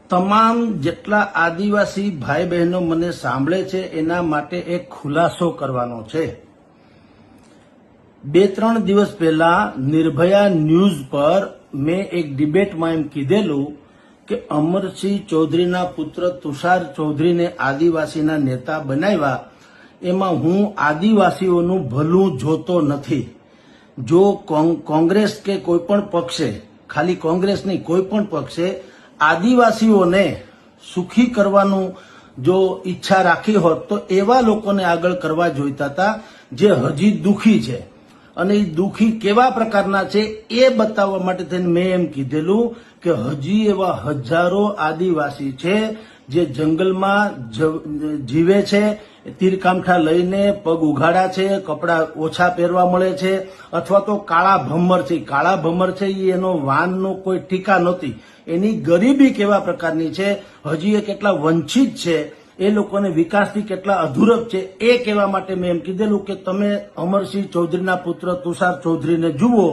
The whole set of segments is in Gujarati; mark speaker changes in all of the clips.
Speaker 1: તમામ જેટલા આદિવાસી ભાઈ બહેનો મને સાંભળે છે એના માટે એક ખુલાસો કરવાનો છે। 2-3 દિવસ પહેલા નિર્ભયા ન્યૂઝ પર મેં એક ડિબેટમાં એમ કીધેલું કે અમરસિંહ ચૌધરીના પુત્ર તુષાર ચૌધરીને આદિવાસીના નેતા બનાવ્યા, એમાં હું આદિવાસીઓનું ભલું જોતો નથી। જો કોંગ્રેસ કે કોઈ પણ પક્ષે, ખાલી કોંગ્રેસ નહીં કોઈ પણ પક્ષે આદિવાસીઓને સુખી કરવાનું જો ઈચ્છા રાખી હોત તો એવા લોકોને આગળ કરવા જોઈતા હતા જે હજી દુખી છે, અને એ દુખી કેવા પ્રકારના છે એ બતાવવા માટે થઈને મેં એમ કીધેલું કે હજી એવા હજારો આદિવાસી છે જે જંગલમાં જીવે છે, તીરકામઠા લઈને પગ ઉઘાડા છે, કપડાં ઓછા પહેરવા મળે છે, અથવા તો કાળા ભમર છે। કાળા ભમર છે એનો વાનનો કોઈ ટીકા નહોતી, એની ગરીબી કેવા પ્રકારની છે, હજી એ કેટલા વંચિત છે, એ લોકોને વિકાસથી કેટલા અધૂરપ છે એ કહેવા માટે મેં એમ કીધેલું કે તમે અમરસિંહ ચૌધરીના પુત્ર તુષાર ચૌધરીને જુઓ,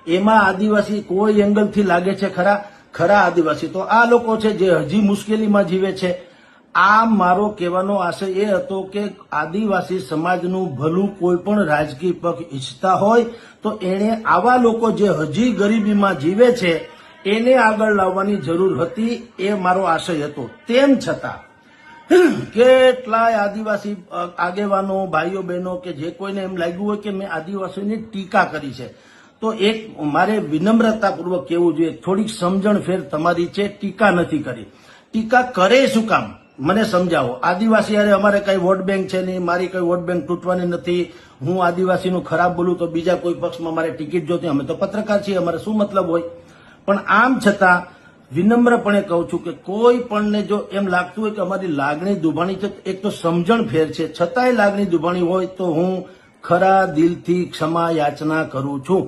Speaker 1: એમાં આદિવાસી કોઈ એંગલથી લાગે છે ખરા આદિવાસી તો આ લોકો છે જે હજી મુશ્કેલીમાં જીવે છે। આ મારો કહેવાનો આશય એ હતો કે આદિવાસી સમાજનું ભલું કોઈ પણ રાજકીય પક્ષ ઈચ્છતા હોય તો એણે આવા લોકો જે હજી ગરીબીમાં જીવે છે એને આગળ લાવવાની જરૂર હતી, એ મારો આશય હતો। તેમ છતાં કેટલાય આદિવાસી આગેવાનો ભાઈઓ બહેનો કે જે કોઈને એમ લાગ્યું હોય કે મેં આદિવાસીઓની ટીકા કરી છે, તો એક મારે વિનમ્રતાપૂર્વક કહેવું જોઈએ, થોડીક સમજણફેર તમારી છે, ટીકા નથી કરી। ટીકા કરે શું કામ મને સમજાવો। આદિવાસી અરે અમારે કઈ વોટ બેંક છે નહીં, મારી કઈ વોટ બેંક તૂટવાની નથી, હું આદિવાસીનું ખરાબ બોલું તો બીજા કોઈ પક્ષમાં મારે ટિકિટ જોતી, અમે તો પત્રકાર છીએ, અમારે શું મતલબ હોય। પણ આમ છતાં વિનમ્રપણે કહું છું કે કોઈ પણને જો એમ લાગતું હોય કે અમારી લાગણી દુભાણી છે, એક તો સમજણ ફેર છે, છતાંય લાગણી દુભાણી હોય તો હું ખરા દિલથી ક્ષમા યાચના કરું છું।